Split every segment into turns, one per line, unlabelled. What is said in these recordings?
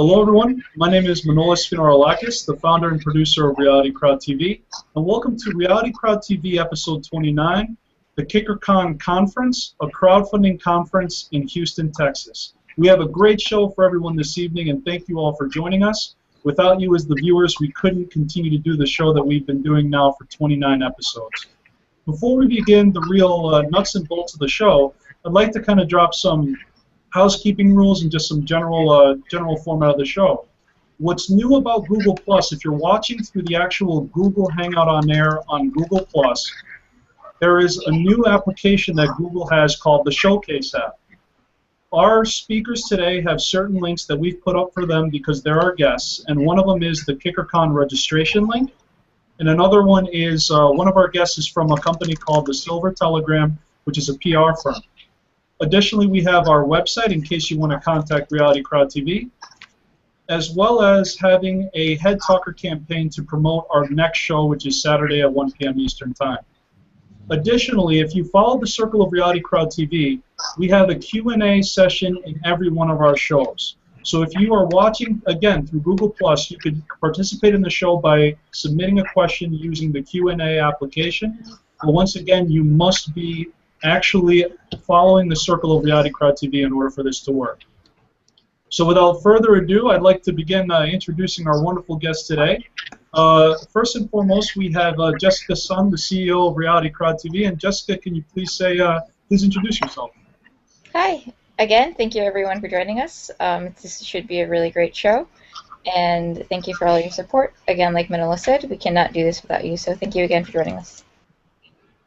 Hello everyone, my name is Manolis Finoraulakis, the founder and producer of Reality Crowd TV, and welcome to Reality Crowd TV episode 29, the Kickercon Conference, a crowdfunding conference in Houston, Texas. We have a great show for everyone this evening, and thank you all for joining us. Without you as the viewers, we couldn't continue to do the show that we've been doing now for 29 episodes. Before we begin the real nuts and bolts of the show, I'd like to kind of drop some housekeeping rules and just some general format of the show. What's new about Google+, if you're watching through the actual Google Hangout on Air on Google+, there is a new application that Google has called the Showcase app. Our speakers today have certain links that we've put up for them because they're our guests, and one of them is the Kickercon registration link, and another one is one of our guests is from a company called the Silver Telegram, which is a PR firm. Additionally, we have our website in case you want to contact Reality Crowd TV, as well as having a Head Talker campaign to promote our next show, which is Saturday at 1 p.m. Eastern Time. Additionally, if you follow the Circle of Reality Crowd TV, we have a Q&A session in every one of our shows. So if you are watching, again, through Google+, you could participate in the show by submitting a question using the Q&A application. But once again, you must be actually following the Circle of Reality Crowd TV in order for this to work. So without further ado, I'd like to begin introducing our wonderful guest today. First and foremost, we have Jessica Sun, the CEO of Reality Crowd TV. And Jessica, can you please please introduce yourself?
Hi. Again, thank you everyone for joining us. This should be a really great show. And thank you for all your support. Again, like Manila said, we cannot do this without you, so thank you again for joining us.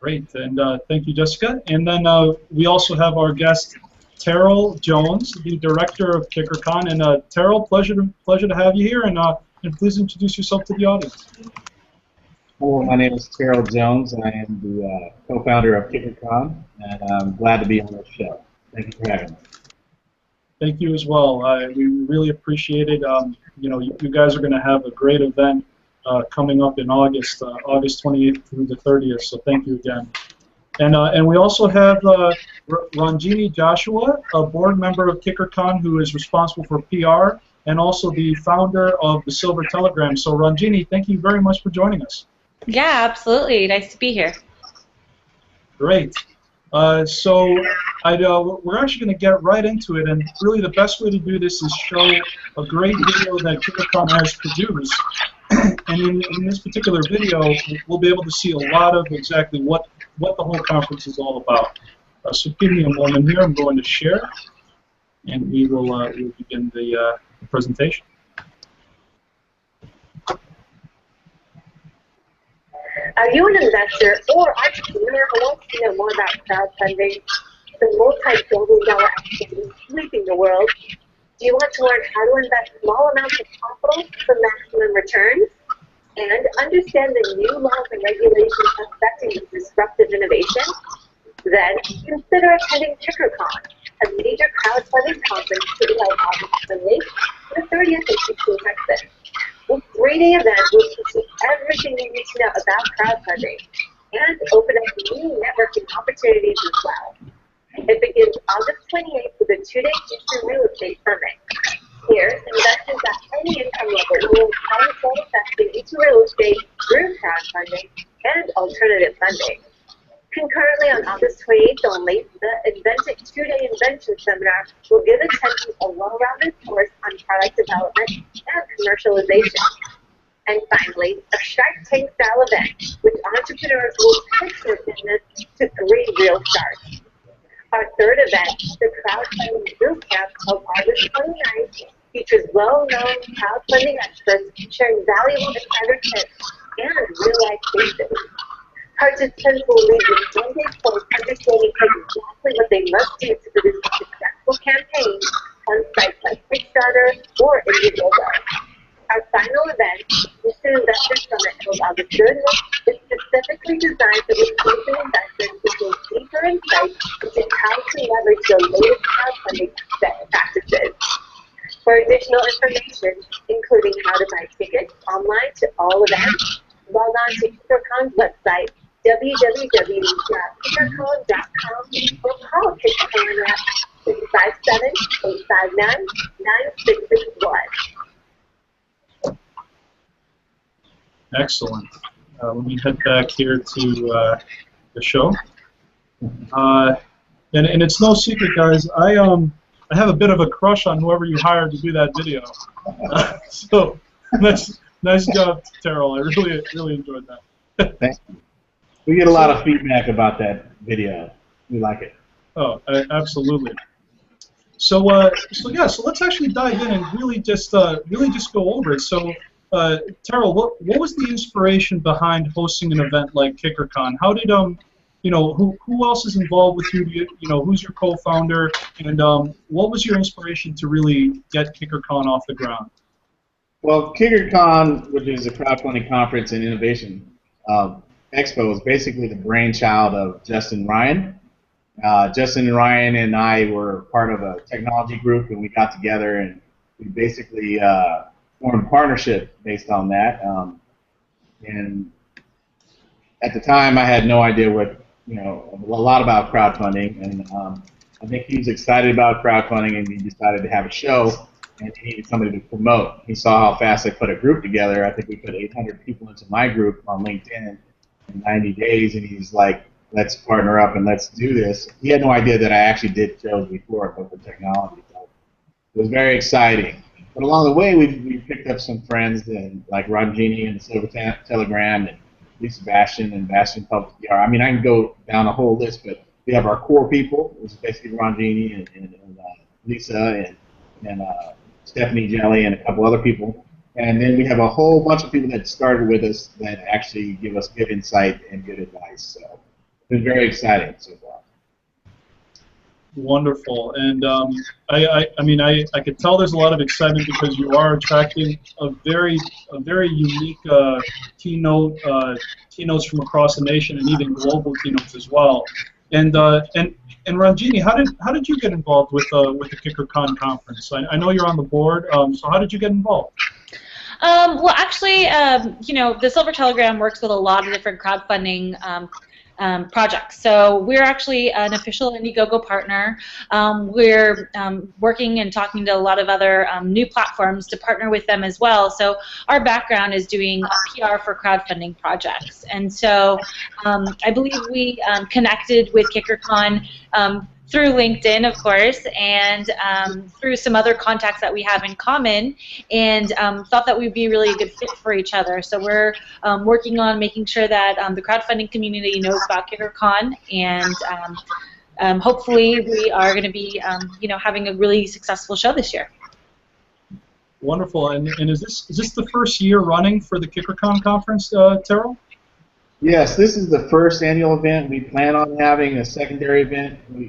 Great,
and thank you, Jessica. And then we also have our guest, Terrell Jones, the director of Kickercon. And Terrell, pleasure to have you here, and please introduce yourself to the audience.
Hello, my name is Terrell Jones, and I am the co-founder of Kickercon, and I'm glad to be on this show. Thank you for having me.
Thank you as well. We really appreciate it. You know, you guys are going to have a great event coming up in August, August 28th through the 30th. So thank you again. And we also have Ranjini Joshua, a board member of Kickercon, who is responsible for PR and also the founder of the Silver Telegram. So Ranjini, thank you very much for joining us.
Yeah, absolutely. Nice to be here.
Great. So we're actually going to get right into it, and really the best way to do this is show a great video that Kickercon has produced. And in this particular video, we'll be able to see a lot of exactly what the whole conference is all about. So give me a moment here. I'm going to share, and we'll begin the presentation.
Are you an investor or entrepreneur who wants to know more about crowdfunding, the multi-billion-dollar activity sweeping the world? Do you want to learn how to invest small amounts of capital for maximum returns? And understand the new laws and regulations affecting this disruptive innovation? Then consider attending Kickercon, a major crowdfunding conference to be held August 28th to the 30th in Houston, Texas. This 3-day event will teach you everything you need to know about crowdfunding and open up new networking opportunities as well. It begins August 28th with a 2-day Houston Real Estate Summit. Here, investors at any income level will learn how to start investing into real estate through crowdfunding and alternative funding. Concurrently, on August 28th only, the Invented 2-day Invention Seminar will give attendees a well-rounded course on product development and commercialization. And finally, a Shark Tank style event, which entrepreneurs will pitch their business to 3 real sharks. Our third event, the Crowdfunding Bootcamp, held August 29th, features well-known crowdfunding experts sharing valuable insider tips and real-life cases. Participants will leave with 1-day course understanding exactly what they must do to produce a successful campaign on sites like Kickstarter or Indiegogo. Our final event, Houston Investor Summit, held August 30th, is specifically designed for exclusive investors to gain deeper insights into how to leverage the latest crowdfunding practices. For additional information, including how to buy tickets online to all events, log on to Kickercon's website, www.kickercon.com, or call Kickercon at 657-859-0999. 9661.
Excellent. Let me head back here to the show. And it's no secret, guys. I have a bit of a crush on whoever you hired to do that video. So nice job, Terrell. I really enjoyed that.
Thank you. We get a lot of feedback about that video. We like it.
Oh, absolutely. So let's actually dive in and really just go over it. So, Terrell, what was the inspiration behind hosting an event like Kickercon? How did who else is involved with you? Who's your co-founder, and what was your inspiration to really get Kickercon off the ground?
Well, Kickercon, which is a crowdfunding conference and innovation expo, is basically the brainchild of Justin Ryan. Justin and Ryan and I were part of a technology group, and we got together and we basically formed a partnership based on that. And at the time, I had no idea a lot about crowdfunding, and I think he was excited about crowdfunding, and he decided to have a show, and he needed somebody to promote. He saw how fast I put a group together. I think we put 800 people into my group on LinkedIn in 90 days, and he's like, let's partner up and let's do this. He had no idea that I actually did shows before about the technology. So it was very exciting. But along the way, we picked up some friends like Ranjini and the Silver Telegram and Lisa Bastion and Bastion Public PR. I mean, I can go down a whole list, but we have our core people, which is basically Ranjini and Lisa and Stephanie Jelly and a couple other people. And then we have a whole bunch of people that started with us that actually give us good insight and good advice. So it's been very exciting so far.
Wonderful, and I could tell there's a lot of excitement because you are attracting a very unique keynotes from across the nation and even global keynotes as well. And Ranjini, how did you get involved with the Kickercon conference? I know you're on the board, so how did you get involved?
Well, actually, the Silver Telegram works with a lot of different crowdfunding projects. So we're actually an official Indiegogo partner. We're working and talking to a lot of other new platforms to partner with them as well. So our background is doing PR for crowdfunding projects. And so I believe we connected with Kickercon through LinkedIn, of course, and through some other contacts that we have in common, and thought that we'd be really a good fit for each other. So we're working on making sure that the crowdfunding community knows about Kickercon, and hopefully we are going to be, having a really successful show this year.
Wonderful. And is this the first year running for the Kickercon conference, Terrell?
Yes, this is the first annual event. We plan on having a secondary event. We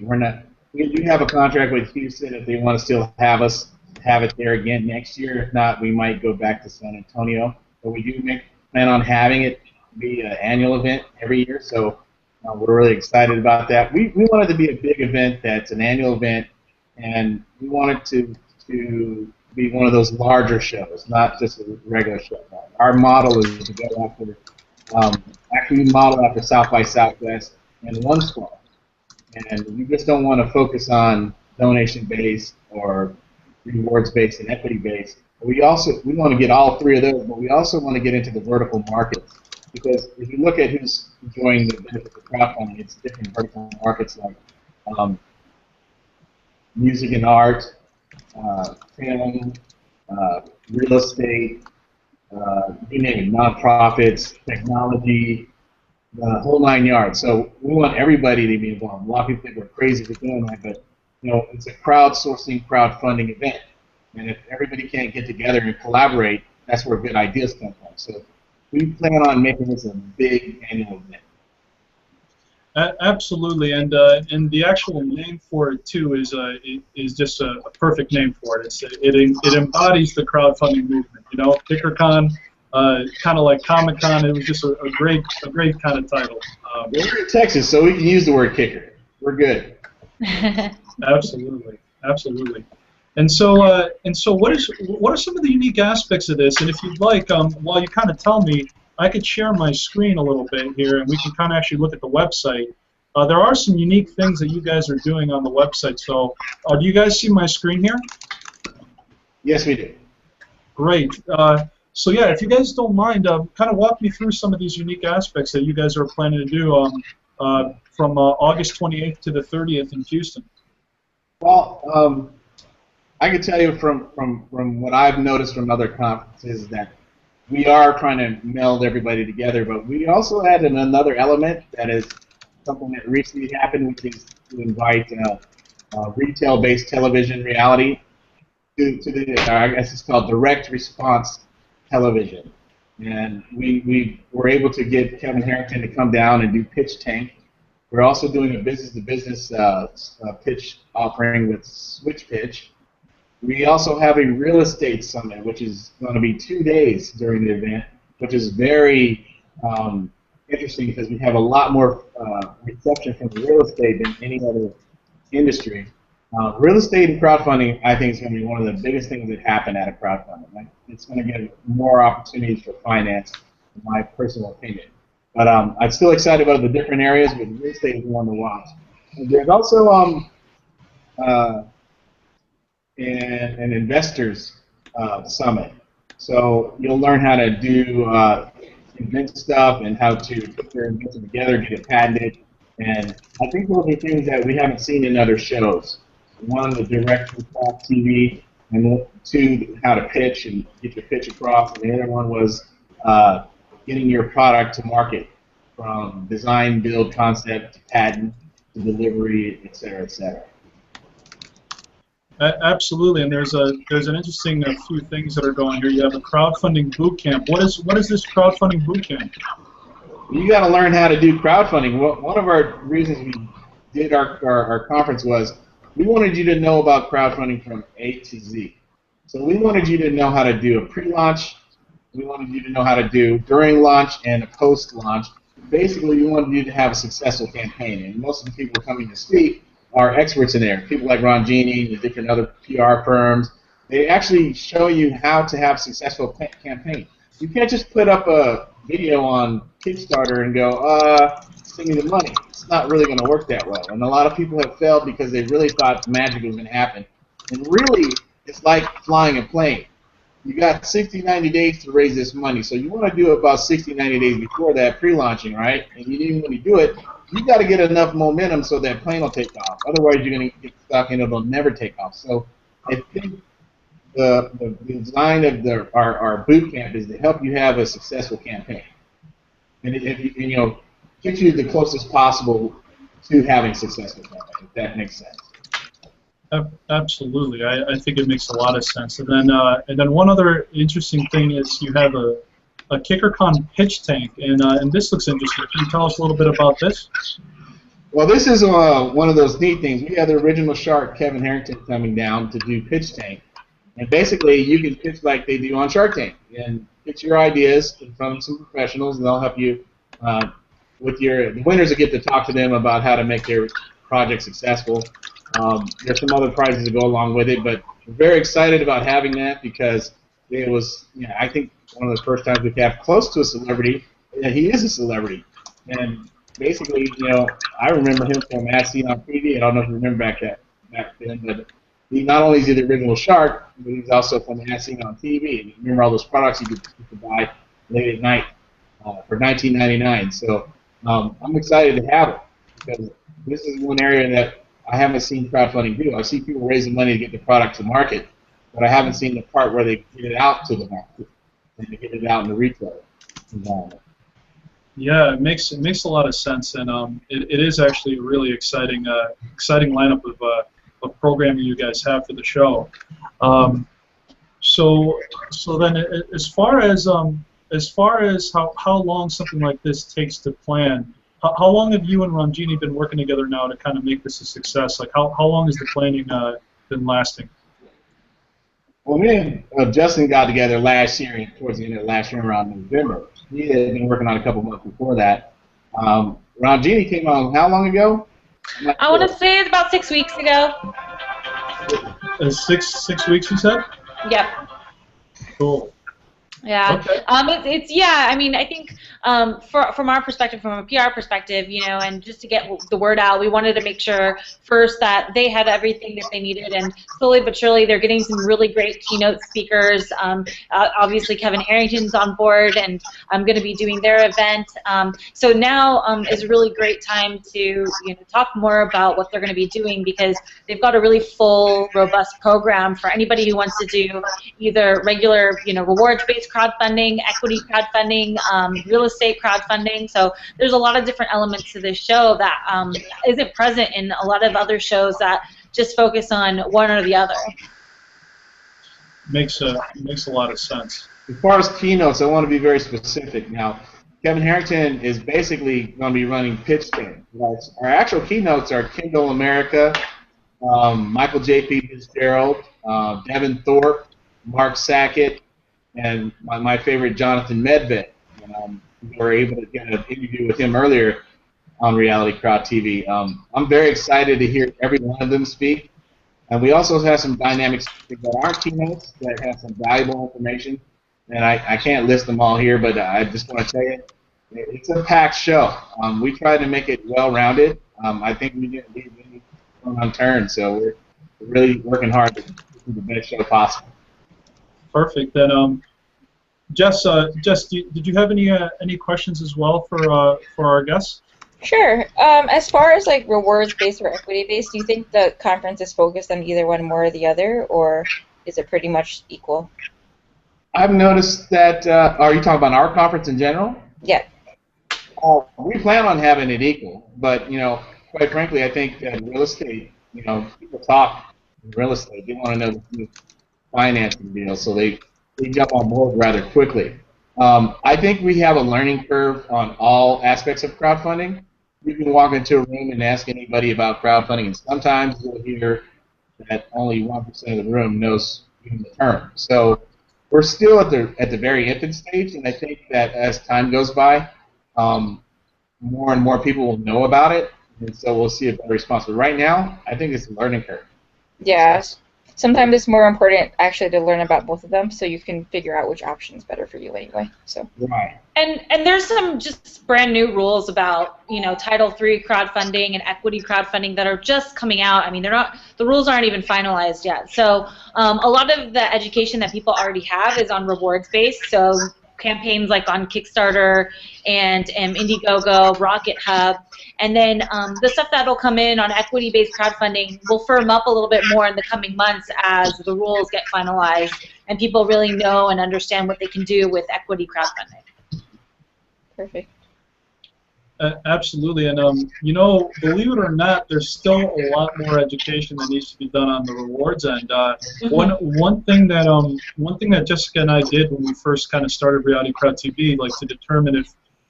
do have a contract with Houston if they want to still have us have it there again next year. If not, we might go back to San Antonio. But we do plan on having it be an annual event every year. So we're really excited about that. We want it to be a big event that's an annual event, and we want it to be one of those larger shows, not just a regular show. Our model is to go after. Actually, we model after South by Southwest and One Squad, and we just don't want to focus on donation-based or rewards-based and equity-based. We want to get all three of those, but we also want to get into the vertical markets, because if you look at who's enjoying the benefits of crowdfunding, it's different vertical markets like music and art, film, real estate. You name it, nonprofits, technology, the whole 9 yards. So we want everybody to be involved. A lot of people think we're crazy for doing that, but it's a crowdsourcing, crowdfunding event. And if everybody can't get together and collaborate, that's where good ideas come from. So we plan on making this a big annual event.
Absolutely, and the actual name for it too is just a perfect name for it. It embodies the crowdfunding movement. Kickercon, kind of like Comic-Con. It was just a great kind of title.
We're in Texas, so we can use the word kicker. We're good.
Absolutely. And so what are some of the unique aspects of this? And if you'd like, while you kind of tell me, I could share my screen a little bit here, and we can kind of actually look at the website. There are some unique things that you guys are doing on the website. So do you guys see my screen here?
Yes, we do.
Great. So yeah, if you guys don't mind, kind of walk me through some of these unique aspects that you guys are planning to do from August 28th to the 30th in Houston.
Well, I can tell you from what I've noticed from other conferences that we are trying to meld everybody together, but we also added another element that is something that recently happened, which is to invite retail-based television reality to the, I guess it's called direct response television. And we were able to get Kevin Harrington to come down and do Pitch Tank. We're also doing a business-to-business pitch offering with Switch Pitch. We also have a real estate summit, which is going to be 2 days during the event, which is very interesting because we have a lot more reception from real estate than any other industry. Real estate and crowdfunding, I think, is going to be one of the biggest things that happen at a crowdfunding. Like, it's going to give more opportunities for finance, in my personal opinion. But I'm still excited about the different areas, but real estate is one to watch. And there's also an inventors summit. So you'll learn how to do invent stuff and how to put your invention together, get it patented. And I think those are things that we haven't seen in other shows. One, the direct from TV, and two, how to pitch and get your pitch across. And the other one was getting your product to market, from design, build, concept, to patent, to delivery, et cetera, et cetera.
Absolutely, and there's an interesting few things that are going here. You have a crowdfunding boot camp. What is this crowdfunding boot camp?
You got to learn how to do crowdfunding. One of our reasons we did our conference was we wanted you to know about crowdfunding from A to Z. So we wanted you to know how to do a pre-launch. We wanted you to know how to do during launch and a post-launch. Basically, we wanted you to have a successful campaign. And most of the people coming to speak are experts in there. People like Ron Genie and the different other PR firms. They actually show you how to have a successful campaign. You can't just put up a video on Kickstarter and go, send me the money. It's not really going to work that well. And a lot of people have failed because they really thought magic was going to happen. And really, it's like flying a plane. You got 60, 90 days to raise this money. So you want to do it about 60, 90 days before that, pre-launching, right? And you didn't really do it. You got to get enough momentum so that plane will take off. Otherwise, you're going to get stuck and it'll never take off. So I think the design of our boot camp is to help you have a successful campaign, and get you the closest possible to having a successful campaign. If that makes sense.
Absolutely, I think it makes a lot of sense. And then one other interesting thing is you have a Kickercon pitch tank, and this looks interesting. Can you tell us a little bit about this?
Well, this is one of those neat things. We have the original shark, Kevin Harrington, coming down to do pitch tank. And basically, you can pitch like they do on Shark Tank, and pitch your ideas in front of some professionals, and they'll help you with the winners will get to talk to them about how to make their project successful. There's some other prizes that go along with it, but we're very excited about having that because it was, I think, one of the first times we've had close to a celebrity. Yeah, he is a celebrity, and basically, I remember him from As Seen on TV. I don't know if you remember back then, but he not only is he the original shark, but he's also from As Seen on TV. And you remember all those products you could buy late at night for $19.99. So I'm excited to have it because this is one area that I haven't seen crowdfunding do. I see people raising money to get the product to market, but I haven't seen the part where they get it out to the market and to get it out in the retail environment.
Yeah, it makes a lot of sense, and it is actually a really exciting lineup of programming you guys have for the show. So then, as far as how long something like this takes to plan, how long have you and Ranjini been working together now to kind of make this a success? Like, how long has the planning been lasting?
Well, me and Justin got together last year, towards the end of last year around November. He had been working on a couple months before that. Ranjini came on how long ago?
I want to say it's about 6 weeks ago.
6 weeks, you said?
Yep.
Cool.
Yeah.
Okay.
I mean, I think from our perspective, from a PR perspective, you know, and just to get the word out, we wanted to make sure first that they had everything that they needed, and slowly but surely they're getting some really great keynote speakers. Obviously, Kevin Harrington's on board, and I'm going to be doing their event. So now is a really great time to talk more about what they're going to be doing, because they've got a really full, robust program for anybody who wants to do either regular, rewards-based crowdfunding, equity crowdfunding, real estate crowdfunding. So there's a lot of different elements to this show that isn't present in a lot of other shows that just focus on one or the other.
Makes a lot of sense.
As far as keynotes, I want to be very specific now. Kevin Harrington is basically going to be running pitch things. Our actual keynotes are Kindle America, Michael J.P. Fitzgerald, Devin Thorpe, Mark Sackett, and my favorite, Jonathan Medved. We were able to get an interview with him earlier on Reality Crowd TV. I'm very excited to hear every one of them speak. And we also have some dynamics that aren't keynotes that have some valuable information. And I can't list them all here, but I just want to tell you, it's a packed show. We tried to make it well-rounded. I think we didn't leave any stone unturned, so we're really working hard to do the best show possible.
Perfect. Then, Jess, did you have any questions as well for our guests?
Sure. As far as like rewards-based or equity-based, do you think the conference is focused on either one more or the other, or is it pretty much equal?
I've noticed that. Are you talking about our conference in general?
Yeah.
We plan on having it equal, but quite frankly, I think that real estate, people talk real estate. They want to know the financing deal, so they jump on board rather quickly. I think we have a learning curve on all aspects of crowdfunding. You can walk into a room and ask anybody about crowdfunding, and sometimes you'll hear that only 1% of the room knows even the term. So we're still at the very infant stage, and I think that as time goes by, more and more people will know about it, and so we'll see a better response. But right now, I think it's a learning curve.
Yeah. Sometimes it's more important actually to learn about both of them, so you can figure out which option is better for you anyway. So.
Right.
And there's some just brand new rules about Title III crowdfunding and equity crowdfunding that are just coming out. I mean, the rules aren't even finalized yet. So a lot of the education that people already have is on rewards based. So campaigns like on Kickstarter and Indiegogo, Rocket Hub, and then the stuff that'll come in on equity-based crowdfunding will firm up a little bit more in the coming months as the rules get finalized and people really know and understand what they can do with equity crowdfunding.
Perfect.
Absolutely, and believe it or not, there's still a lot more education that needs to be done on the rewards end. One thing that Jessica and I did when we first kind of started Reality Crowd TV, like to determine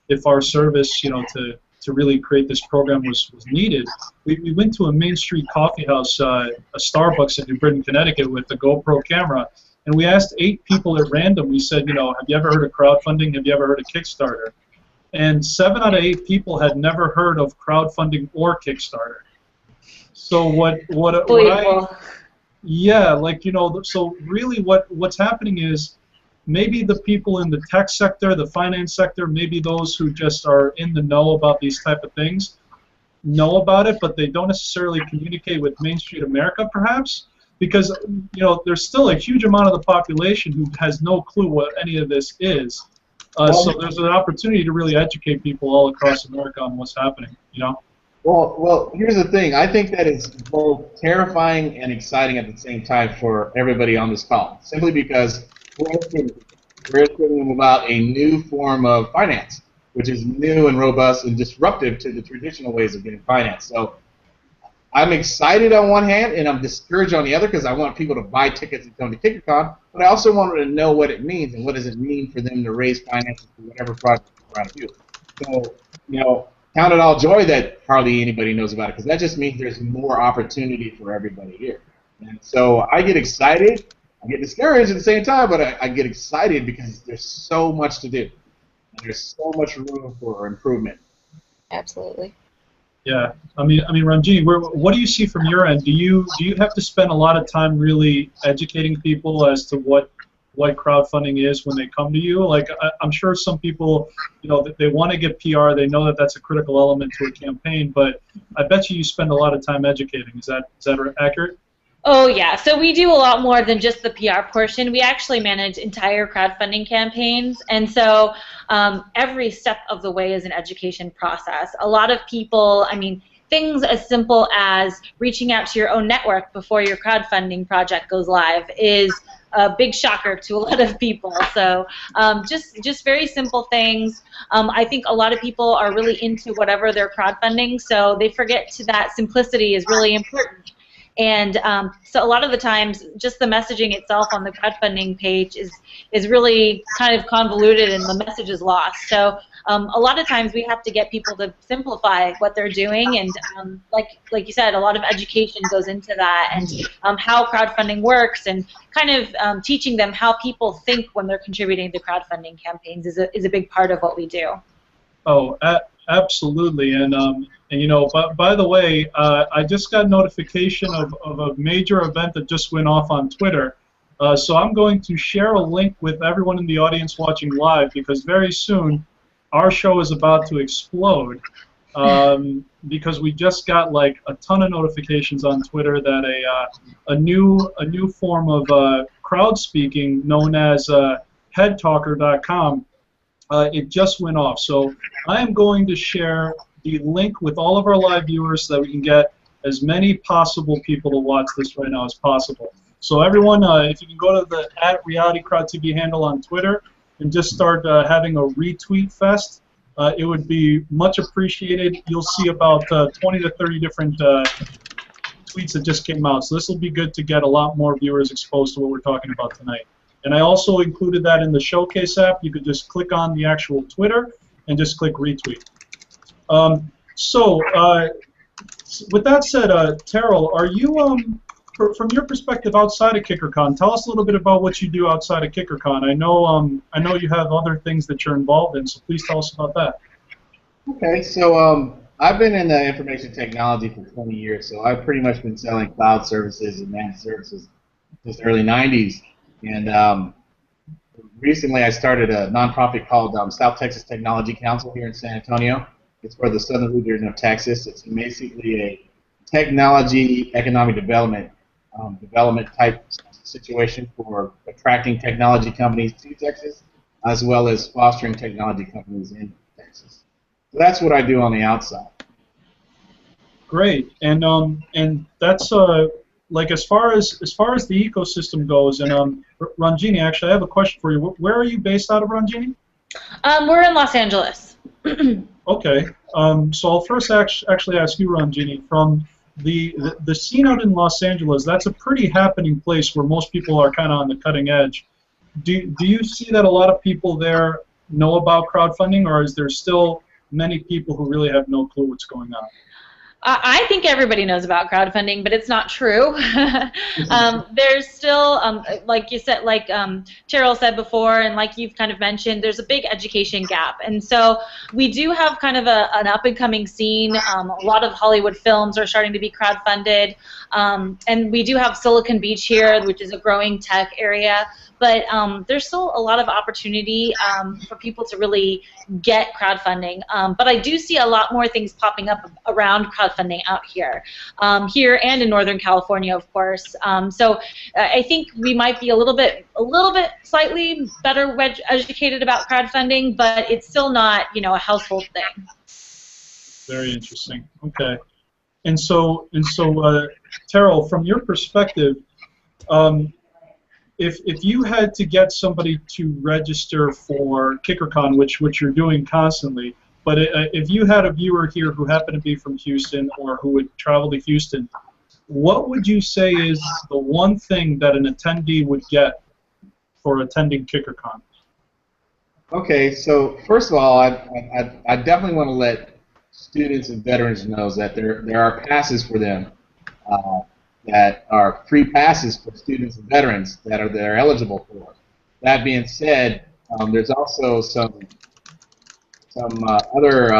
if our service, to really create this program was needed, we went to a Main Street coffee house, a Starbucks in New Britain, Connecticut, with a GoPro camera, and we asked 8 people at random. We said, have you ever heard of crowdfunding? Have you ever heard of Kickstarter? And 7 out of 8 people had never heard of crowdfunding or Kickstarter. So so really what's happening is maybe the people in the tech sector, the finance sector, maybe those who just are in the know about these type of things know about it, but they don't necessarily communicate with Main Street America, perhaps, because there's still a huge amount of the population who has no clue what any of this is. So there's an opportunity to really educate people all across America on what's happening,
Well, here's the thing. I think that is both terrifying and exciting at the same time for everybody on this call, simply because we're educating them about a new form of finance, which is new and robust and disruptive to the traditional ways of getting finance. So I'm excited on one hand, and I'm discouraged on the other, because I want people to buy tickets and come to Kickercon, but I also want them to know what it means and what does it mean for them to raise finances for whatever project they're trying to do. So, count it all joy that hardly anybody knows about it, because that just means there's more opportunity for everybody here. And so I get excited, I get discouraged at the same time, but I get excited because there's so much to do. And there's so much room for improvement.
Absolutely.
Yeah, I mean, Ranjini, what do you see from your end? Do you have to spend a lot of time really educating people as to what what crowdfunding is when they come to you? Like, I'm sure some people, you know, they want to get PR. They know that that's a critical element to a campaign, but I bet you spend a lot of time educating. Is that accurate?
Oh yeah, so we do a lot more than just the PR portion. We actually manage entire crowdfunding campaigns, and so every step of the way is an education process. A lot of people, I mean, things as simple as reaching out to your own network before your crowdfunding project goes live is a big shocker to a lot of people. So just very simple things. I think a lot of people are really into whatever they're crowdfunding, so they forget that simplicity is really important. And so a lot of the times, just the messaging itself on the crowdfunding page is really kind of convoluted, and the message is lost. So a lot of times we have to get people to simplify what they're doing, and like you said, a lot of education goes into that, and how crowdfunding works, and kind of teaching them how people think when they're contributing to crowdfunding campaigns is a big part of what we do.
Oh, absolutely. And you know, by the way, I just got notification of a major event that just went off on Twitter. So I'm going to share a link with everyone in the audience watching live, because very soon our show is about to explode, because we just got like a ton of notifications on Twitter that a new form of crowd speaking known as headtalker.com. It just went off. So I am going to share the link with all of our live viewers so that we can get as many possible people to watch this right now as possible. So everyone, if you can go to the @RealityCrowdTV handle on Twitter and just start having a retweet fest, it would be much appreciated. You'll see about 20 to 30 different tweets that just came out. So this will be good to get a lot more viewers exposed to what we're talking about tonight. And I also included that in the Showcase app. You could just click on the actual Twitter and just click retweet. With that said, Terrell, are you, from your perspective outside of Kickercon, tell us a little bit about what you do outside of Kickercon. I know you have other things that you're involved in, so please tell us about that.
Okay, so I've been in information technology for 20 years, so I've pretty much been selling cloud services and managed services since the early 90s. And recently I started a nonprofit called South Texas Technology Council here in San Antonio. It's for the southern region of Texas. It's basically a technology economic development type situation for attracting technology companies to Texas, as well as fostering technology companies in Texas. So that's what I do on the outside.
Great, and that's like as far as the ecosystem goes. And Ranjini, actually, I have a question for you. Where are you based out of, Ranjini?
We're in Los Angeles.
Okay, so I'll first actually ask you, Ranjini, from the scene out in Los Angeles. That's a pretty happening place where most people are kind of on the cutting edge. Do you see that a lot of people there know about crowdfunding, or is there still many people who really have no clue what's going on?
I think everybody knows about crowdfunding, but it's not true. There's still, like you said, like Terrell said before, and like you've kind of mentioned, there's a big education gap. And so we do have kind of an up-and-coming scene. A lot of Hollywood films are starting to be crowdfunded. And we do have Silicon Beach here, which is a growing tech area. But there's still a lot of opportunity for people to really get crowdfunding. But I do see a lot more things popping up around crowdfunding out here, here and in Northern California, of course. So I think we might be a little bit slightly better educated about crowdfunding, but it's still not, you know, a household thing.
Very interesting. Okay. And so Terrell, from your perspective, if you had to get somebody to register for Kickercon, which you're doing constantly, but if you had a viewer here who happened to be from Houston or who would travel to Houston, what would you say is the one thing that an attendee would get for attending Kickercon?
Okay, so first of all, I definitely want to let students and veterans know that there are passes for them that are free passes for students and veterans that they're eligible for. That being said, there's also some other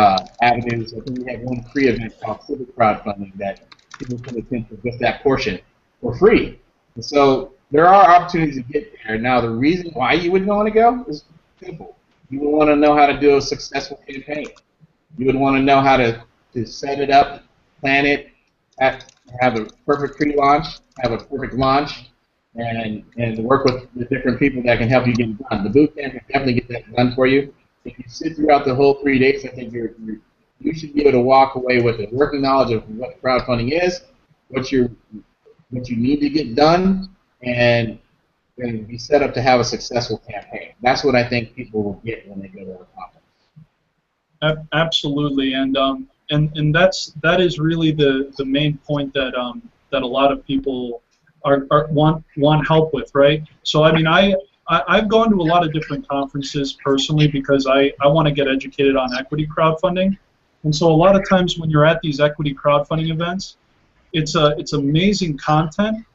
avenues. I think we have one free event called Civic Crowdfunding that people can attend for just that portion for free. And so there are opportunities to get there. Now, the reason why you would want to go is simple. You would want to know how to do a successful campaign. You would want to know how to set it up, plan it, have a perfect pre-launch, have a perfect launch, and work with the different people that can help you get it done. The boot camp can definitely get that done for you. If you sit throughout the whole 3 days, I think you should be able to walk away with a working knowledge of what crowdfunding is, what you need to get done, and be set up to have a successful campaign. That's what I think people will get when they go to our conference.
Absolutely, and that is really the main point that that a lot of people want help with, right? So I mean, I've gone to a lot of different conferences personally because I want to get educated on equity crowdfunding, and so a lot of times when you're at these equity crowdfunding events, it's amazing content,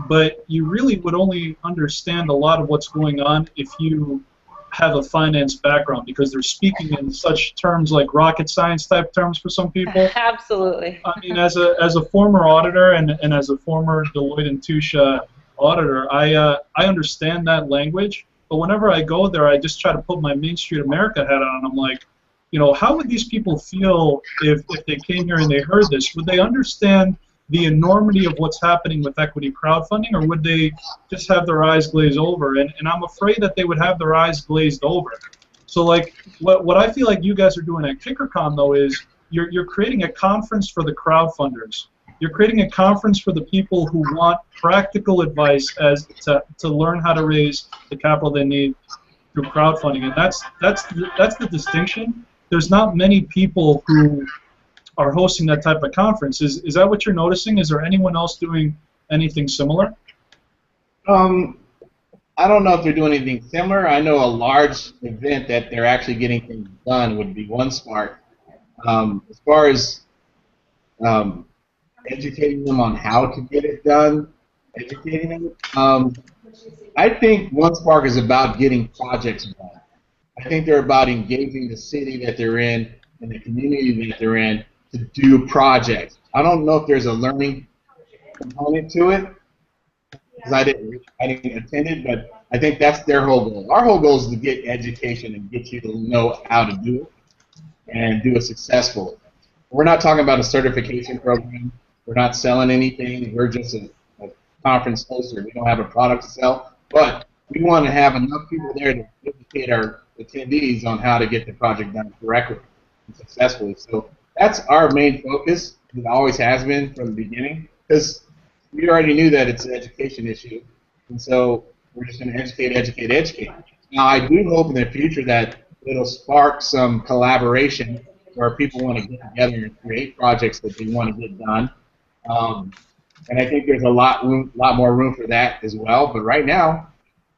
but you really would only understand a lot of what's going on if you have a finance background, because they're speaking in such terms like rocket science type terms for some people.
Absolutely.
I mean, as a former auditor and as a former Deloitte & Touche auditor, I understand that language, but whenever I go there, I just try to put my Main Street America hat on, and I'm like, you know, how would these people feel if they came here and they heard this? Would they understand the enormity of what's happening with equity crowdfunding, or would they just have their eyes glazed over? And I'm afraid that they would have their eyes glazed over. So, like, what I feel like you guys are doing at Kickercon, though, is you're creating a conference for the crowdfunders. You're creating a conference for the people who want practical advice as to learn how to raise the capital they need through crowdfunding, and that's the distinction. There's not many people who are hosting that type of conference. Is that what you're noticing? Is there anyone else doing anything similar?
I don't know if they're doing anything similar. I know a large event that they're actually getting things done would be OneSpark. As far as educating them on how to get it done, educating them, I think OneSpark is about getting projects done. I think they're about engaging the city that they're in and the community that they're in to do projects. I don't know if there's a learning component to it, because I didn't attend it, but I think that's their whole goal. Our whole goal is to get education and get you to know how to do it and do it successfully. We're not talking about a certification program. We're not selling anything. We're just a conference hoster. We don't have a product to sell, but we want to have enough people there to educate our attendees on how to get the project done correctly and successfully. So that's our main focus. It always has been from the beginning, because we already knew that it's an education issue, and so we're just going to educate. Now, I do hope in the future that it'll spark some collaboration where people want to get together and create projects that they want to get done. And I think there's a lot more room for that as well. But right now,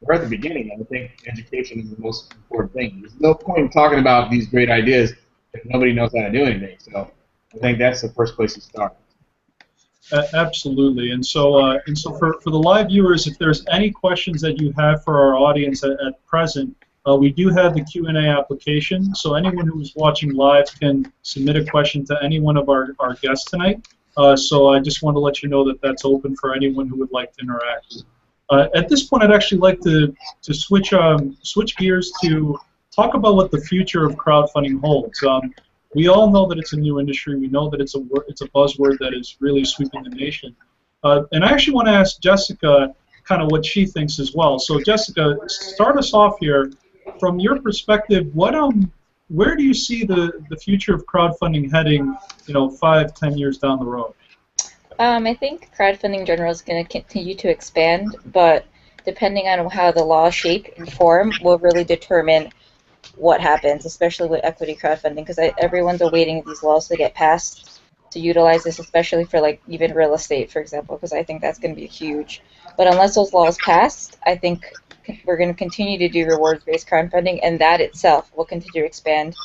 we're at the beginning, and I think education is the most important thing. There's no point in talking about these great ideas if nobody knows how to do anything. So I think that's the first place to start.
Absolutely, and so for the live viewers, if there's any questions that you have for our audience at present, we do have the Q&A application, so anyone who is watching live can submit a question to any one of our guests tonight. So I just want to let you know that that's open for anyone who would like to interact. At this point, I'd actually like to switch gears to talk about what the future of crowdfunding holds. We all know that it's a new industry. We know that it's a buzzword that is really sweeping the nation. And I actually want to ask Jessica kind of what she thinks as well. So Jessica, start us off here. From your perspective, where do you see the future of crowdfunding heading, 5-10 years down the road?
I think crowdfunding in general is going to continue to expand, but depending on how the laws shape and form will really determine what happens, especially with equity crowdfunding, because everyone's awaiting these laws to get passed to utilize this, especially for like even real estate, for example, because I think that's going to be huge. But unless those laws pass, I think we're going to continue to do rewards-based crowdfunding, and that itself will continue to expand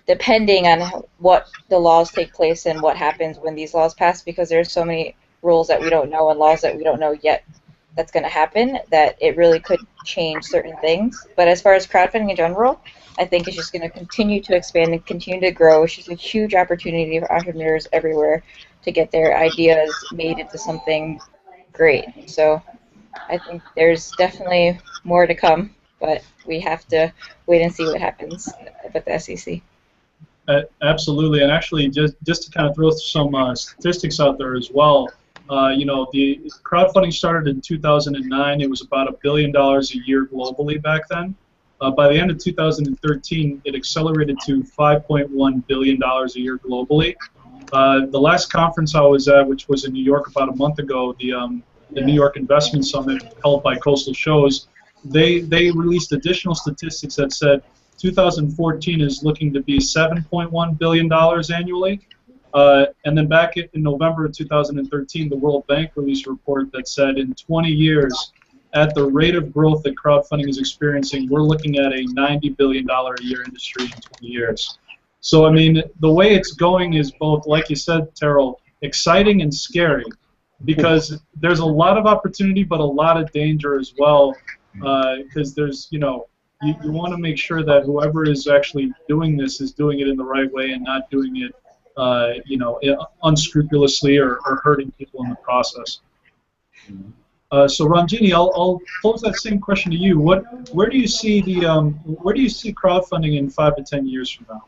depending on what the laws take place and what happens when these laws pass, because there's so many rules that we don't know and laws that we don't know yet that's going to happen that it really could change certain things. But as far as crowdfunding in general, I think it's just going to continue to expand and continue to grow. It's just a huge opportunity for entrepreneurs everywhere to get their ideas made into something great. So I think there's definitely more to come, but we have to wait and see what happens with the SEC.
Absolutely, and actually, just to kind of throw some statistics out there as well. You know, the crowdfunding started in 2009. It was about $1 billion a year globally back then. By the end of 2013, it accelerated to $5.1 billion a year globally. The last conference I was at, which was in New York about a month ago, the New York Investment Summit held by Coastal Shows, they released additional statistics that said 2014 is looking to be $7.1 billion annually. And then back in November of 2013, the World Bank released a report that said in 20 years, at the rate of growth that crowdfunding is experiencing, we're looking at a $90 billion a year industry in 20 years. So, I mean, the way it's going is both, like you said, Terrell, exciting and scary, because there's a lot of opportunity but a lot of danger as well, because there's, you know, you want to make sure that whoever is actually doing this is doing it in the right way and not doing it, you know, unscrupulously or hurting people in the process. So Ranjini, I'll pose that same question to you. Where do you see crowdfunding in 5 to 10 years from now?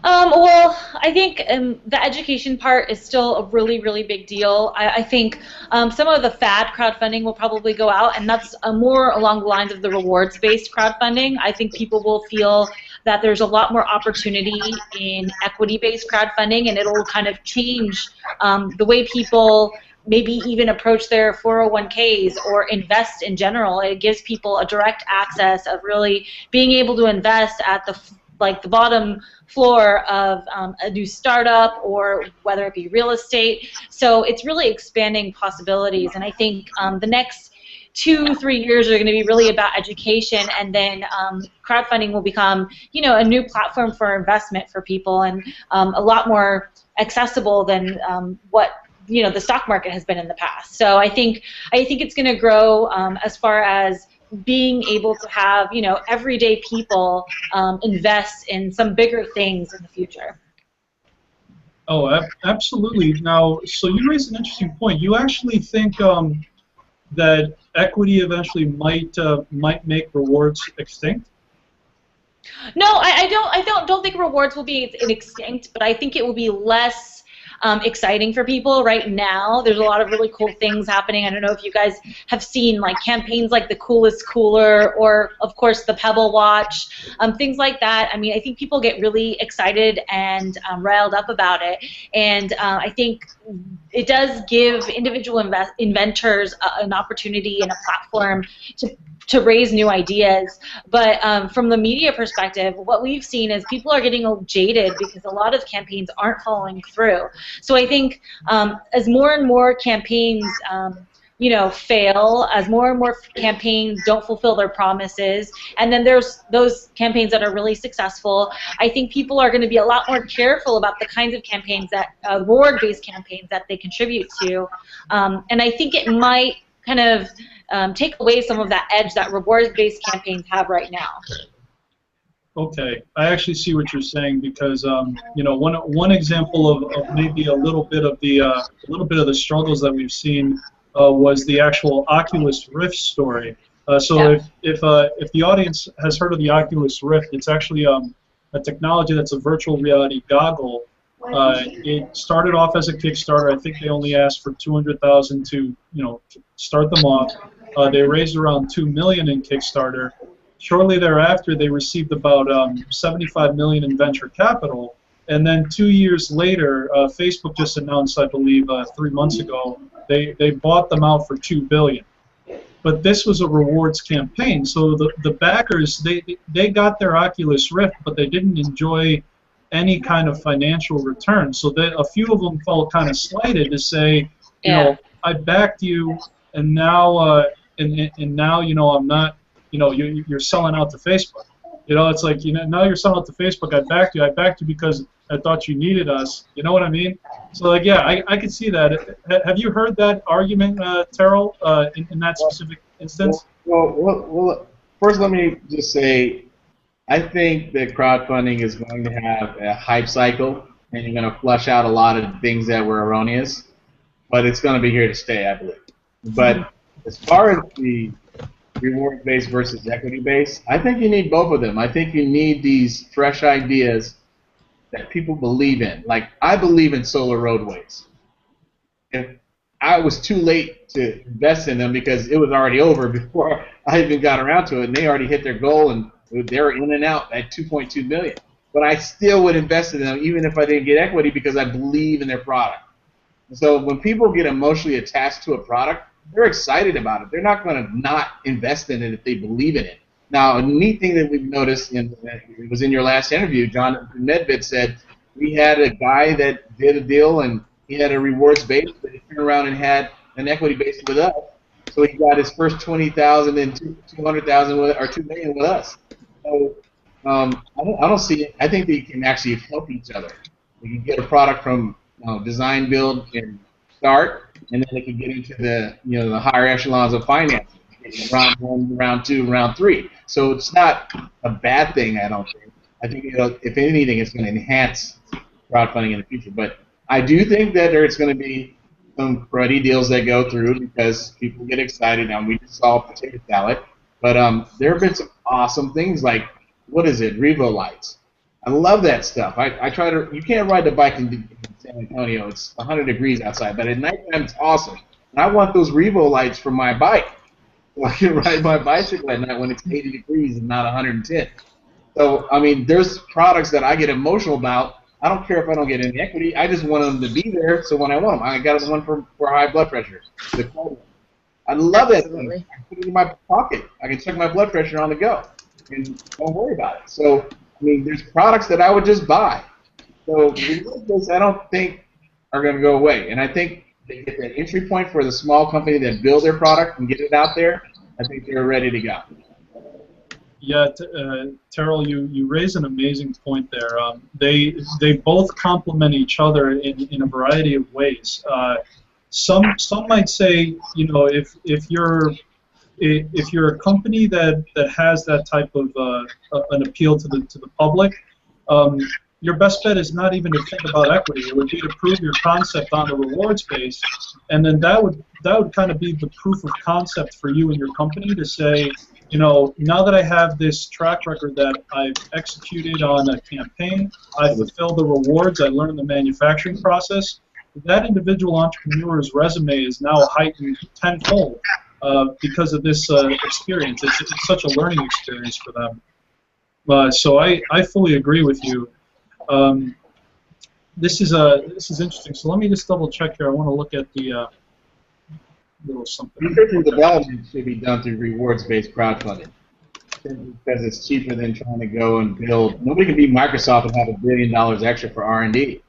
Well, I think the education part is still a really, really big deal. I think some of the fad crowdfunding will probably go out, and that's more along the lines of the rewards-based crowdfunding. I think people will feel that there's a lot more opportunity in equity-based crowdfunding, and it'll kind of change the way people maybe even approach their 401ks or invest in general. It gives people a direct access of really being able to invest at the bottom floor of a new startup, or whether it be real estate. So it's really expanding possibilities, and I think the next 2-3 years are going to be really about education, and then crowdfunding will become, you know, a new platform for investment for people, and a lot more accessible than what, you know, the stock market has been in the past. So I think it's going to grow as far as being able to have, you know, everyday people invest in some bigger things in the future.
Oh, absolutely. Now, so you raised an interesting point. You actually think that equity eventually might make rewards extinct?
No, I don't think rewards will be extinct, but I think it will be less exciting for people right now. There's a lot of really cool things happening. I don't know if you guys have seen like campaigns like the Coolest Cooler, or of course the Pebble Watch, things like that. I mean, I think people get really excited and riled up about it, and I think it does give individual inventors an opportunity and a platform to raise new ideas. But from the media perspective, what we've seen is people are getting jaded because a lot of campaigns aren't following through. So I think as more and more campaigns you know, fail, as more and more campaigns don't fulfill their promises, and then there's those campaigns that are really successful, I think people are going to be a lot more careful about the kinds of campaigns that, reward-based campaigns that they contribute to, and I think it might kind of take away some of that edge that rewards-based campaigns have right now.
Okay, I actually see what you're saying, because you know, one example of maybe a little bit of the struggles that we've seen was the actual Oculus Rift story. So if the audience has heard of the Oculus Rift, it's actually a technology that's a virtual reality goggle. It started off as a Kickstarter. I think they only asked for $200,000 to, you know, start them off. They raised around $2 million in Kickstarter. Shortly thereafter, they received about $75 million in venture capital, and then 2 years later, Facebook just announced, I believe, 3 months ago, they bought them out for $2 billion. But this was a rewards campaign, so the backers, they got their Oculus Rift, but they didn't enjoy any kind of financial return. So a few of them felt kind of slighted to say, you know, I backed you, and now and now, you know, I'm not. You know, you're selling out to Facebook. You know, it's like, you know, now you're selling out to Facebook. I backed you. I backed you because I thought you needed us. You know what I mean? So, like, yeah, I could see that. Have you heard that argument, Terrell, in that specific instance?
Well, first let me just say, I think that crowdfunding is going to have a hype cycle, and you're going to flush out a lot of things that were erroneous, but it's going to be here to stay, I believe. But as far as the reward-based versus equity-based, I think you need both of them. I think you need these fresh ideas that people believe in. Like, I believe in solar roadways. If I was too late to invest in them because it was already over before I even got around to it, and they already hit their goal, and they were in and out at 2.2 million. But I still would invest in them even if I didn't get equity because I believe in their product. So when people get emotionally attached to a product, they're excited about it. They're not going to not invest in it if they believe in it. Now, a neat thing that we've noticed, it was in your last interview, John Medved said, we had a guy that did a deal and he had a rewards base, but he turned around and had an equity base with us. So he got his first 20,000 and 200,000 or 2 million with us. So I don't see it. I think they can actually help each other. We can get a product from design, build, and start, and then they can get into the the higher echelons of financing, round 1, round 2, round 3. So it's not a bad thing, I don't think. I think if anything, it's going to enhance crowdfunding in the future. But I do think that there's going to be some cruddy deals that go through because people get excited. Now we just saw potato salad, but there have been some awesome things like, what is it, Revo lights. I love that stuff. I try to. You can't ride the bike in San Antonio. It's 100 degrees outside, but at nighttime it's awesome. And I want those Revo lights for my bike. So I can ride my bicycle at night when it's 80 degrees and not 110. So I mean, there's products that I get emotional about. I don't care if I don't get any equity. I just want them to be there. So when I want them, I got one for high blood pressure. I love that thing. I can put it in my pocket. I can check my blood pressure on the go, and don't worry about it. So I mean, there's products that I would just buy. So these I don't think are going to go away. And I think they get that entry point for the small company that build their product and get it out there. I think they're ready to go.
Yeah, Terrell, you raise an amazing point there. They both complement each other in a variety of ways. Some might say, if you're a company that has that type of an appeal to the public, your best bet is not even to think about equity. It would be to prove your concept on the rewards base, and then that would kind of be the proof of concept for you and your company to say, now that I have this track record that I've executed on a campaign, I fulfilled the rewards, I learned the manufacturing process, that individual entrepreneur's resume is now heightened tenfold because of this experience. It's such a learning experience for them. So I fully agree with you. This is interesting. So let me just double check here. I want to look at the little something.
Research and development should be done through rewards-based crowdfunding because it's cheaper than trying to go and build. Nobody can be Microsoft and have $1 billion extra for R&D.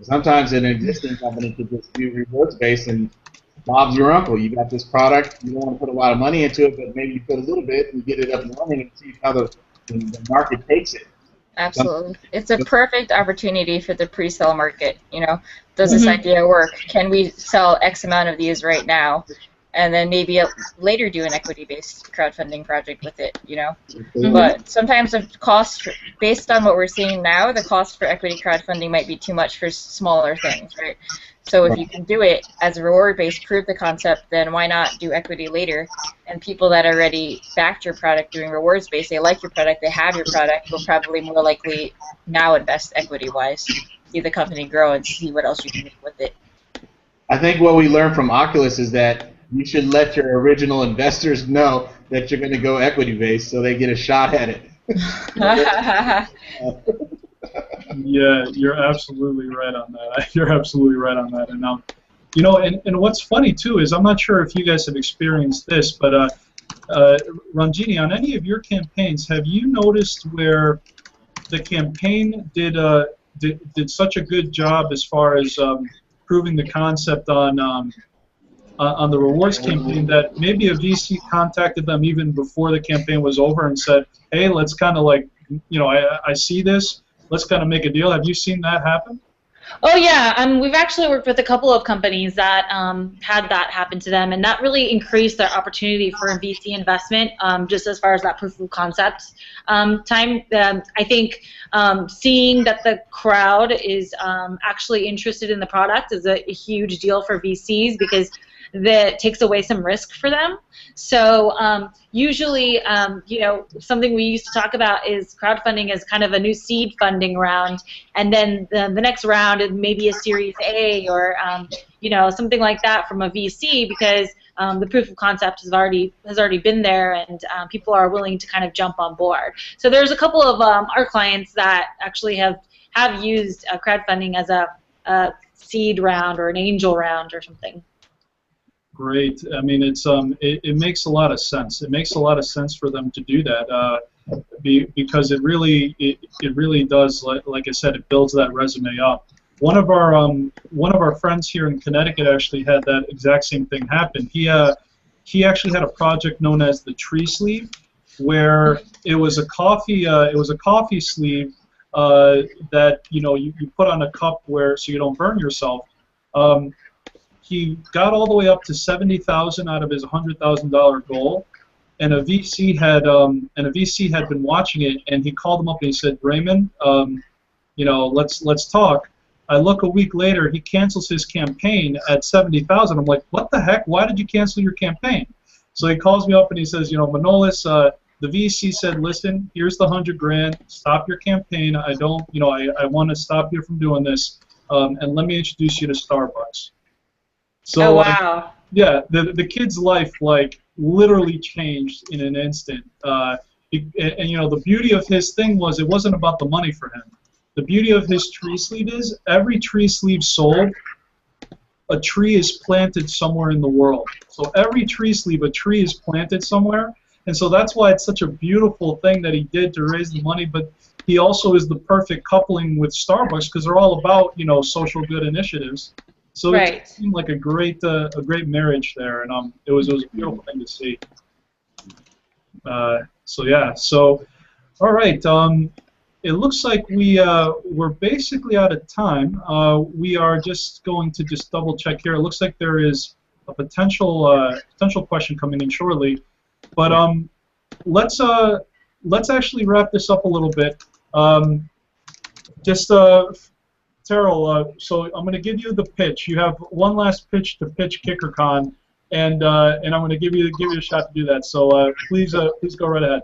Sometimes an existing company could just do rewards-based, and Bob's your uncle. You got this product. You don't want to put a lot of money into it, but maybe you put a little bit and get it up and running and see how the market takes it.
Absolutely. It's a perfect opportunity for the pre-sale market. Does this idea work? Can we sell X amount of these right now? And then maybe later do an equity-based crowdfunding project with it, But sometimes the cost, based on what we're seeing now, the cost for equity crowdfunding might be too much for smaller things, right? So if you can do it as a reward-based, prove the concept, then why not do equity later? And people that already backed your product doing rewards-based, they like your product, they have your product, will probably more likely now invest equity-wise, see the company grow and see what else you can do with it.
I think what we learned from Oculus is that you should let your original investors know that you're going to go equity-based so they get a shot at it.
Yeah, you're absolutely right on that. You're absolutely right on that. And and what's funny too is I'm not sure if you guys have experienced this, but Ranjini, on any of your campaigns, have you noticed where the campaign did such a good job as far as proving the concept on the rewards campaign that maybe a VC contacted them even before the campaign was over and said, hey, let's kind of like, I see this. Let's kind of make a deal. Have you seen that happen?
Oh yeah, we've actually worked with a couple of companies that had that happen to them, and that really increased their opportunity for a VC investment. Just as far as that proof of concept time, I think seeing that the crowd is actually interested in the product is a huge deal for VCs because that takes away some risk for them. So usually, you know, something we used to talk about is crowdfunding as kind of a new seed funding round, and then the next round is maybe a Series A or you know, something like that from a VC, because the proof of concept has already been there, and people are willing to kind of jump on board. So there's a couple of our clients that actually have used crowdfunding as a seed round or an angel round or something.
Great. I mean, it's it makes a lot of sense. It makes a lot of sense for them to do that because it really does, like I said, it builds that resume up. One of our friends here in Connecticut actually had that exact same thing happen. He actually had a project known as the Tree Sleeve, where it was a coffee sleeve that you put on a cup where so you don't burn yourself. He got all the way up to $70,000 out of his $100,000 goal, and a VC had been watching it, and he called him up and he said, Raymond, let's talk. I look a week later, he cancels his campaign at $70,000. I'm like, what the heck? Why did you cancel your campaign? So he calls me up and he says, Manolis, the VC said, listen, here's the $100,000. Stop your campaign. I want to stop you from doing this, and let me introduce you to Starbucks. So,
oh, wow.
Yeah, the kid's life literally changed in an instant. And the beauty of his thing was it wasn't about the money for him. The beauty of his tree sleeve is every tree sleeve sold, a tree is planted somewhere in the world. So every tree sleeve, a tree is planted somewhere. And so that's why it's such a beautiful thing that he did to raise the money. But he also is the perfect coupling with Starbucks because they're all about social good initiatives. So
right.
It seemed like a great marriage there, and it was a beautiful thing to see. So all right. It looks like we're basically out of time. We are just going to double check here. It looks like there is a potential question coming in shortly, but let's actually wrap this up a little bit. Terrell, so I'm going to give you the pitch. You have one last pitch to pitch Kickercon, and I'm going to give you a shot to do that. So please go right ahead.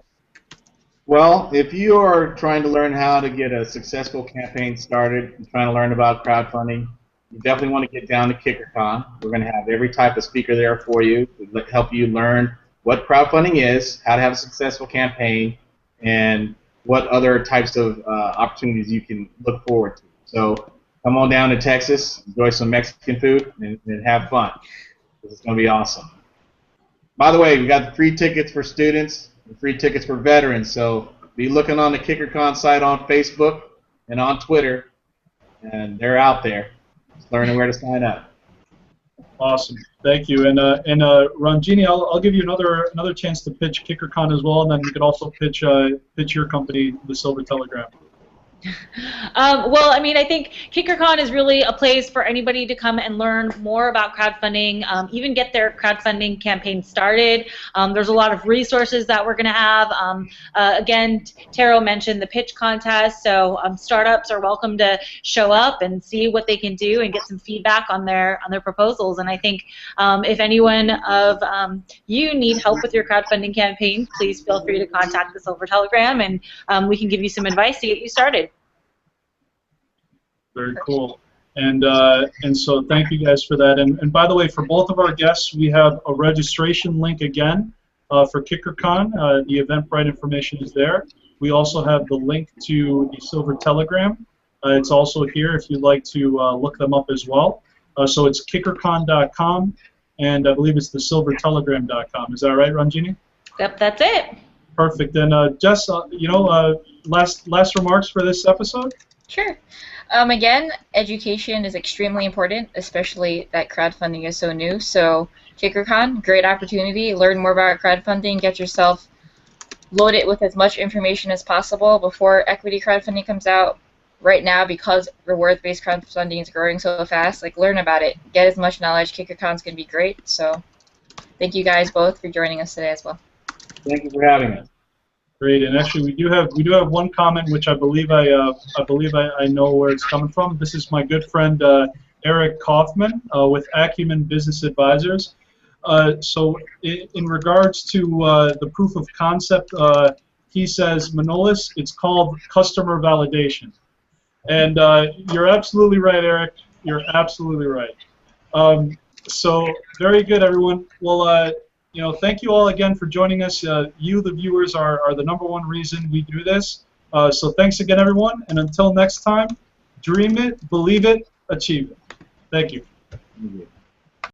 Well, if you are trying to learn how to get a successful campaign started and trying to learn about crowdfunding, you definitely want to get down to Kickercon. We're going to have every type of speaker there for you to help you learn what crowdfunding is, how to have a successful campaign, and what other types of opportunities you can look forward to. So come on down to Texas, enjoy some Mexican food, and have fun. It's going to be awesome. By the way, we got the free tickets for students and free tickets for veterans. So be looking on the Kickercon site on Facebook and on Twitter, and they're out there. Just learning where to sign up.
Awesome, thank you. And Ranjini, I'll give you another chance to pitch Kickercon as well, and then you could also pitch your company, the Silver Telegram.
Well, I mean, I think Kickercon is really a place for anybody to come and learn more about crowdfunding, even get their crowdfunding campaign started. There's a lot of resources that we're going to have. Again, Taro mentioned the pitch contest, so startups are welcome to show up and see what they can do and get some feedback on their proposals. And I think if anyone of you need help with your crowdfunding campaign, please feel free to contact the Silver Telegram, and we can give you some advice to get you started.
Very cool. And so thank you guys for that. And by the way, for both of our guests, we have a registration link again for Kickercon. The Eventbrite information is there. We also have the link to the Silver Telegram. It's also here if you'd like to look them up as well. So it's kickercon.com, and I believe it's the silvertelegram.com. Is that right, Ranjini?
Yep, that's it.
Perfect. And Jess, last remarks for this episode?
Sure. Again, education is extremely important, especially that crowdfunding is so new. So Kickercon, great opportunity. Learn more about crowdfunding. Get yourself loaded with as much information as possible before equity crowdfunding comes out. Right now, because reward-based crowdfunding is growing so fast, learn about it. Get as much knowledge. Kickercon's going to be great. So thank you guys both for joining us today as well.
Thank you for having us.
Great, and actually we do have one comment which I believe I know where it's coming from. This is my good friend Eric Kaufman with Acumen Business Advisors. So in regards to the proof of concept, he says, Manolis, it's called customer validation. And you're absolutely right, Eric. You're absolutely right. So very good, everyone. Well, you know, thank you all again for joining us. You, the viewers, are the #1 reason we do this. So thanks again, everyone. And until next time, dream it, believe it, achieve it. Thank you.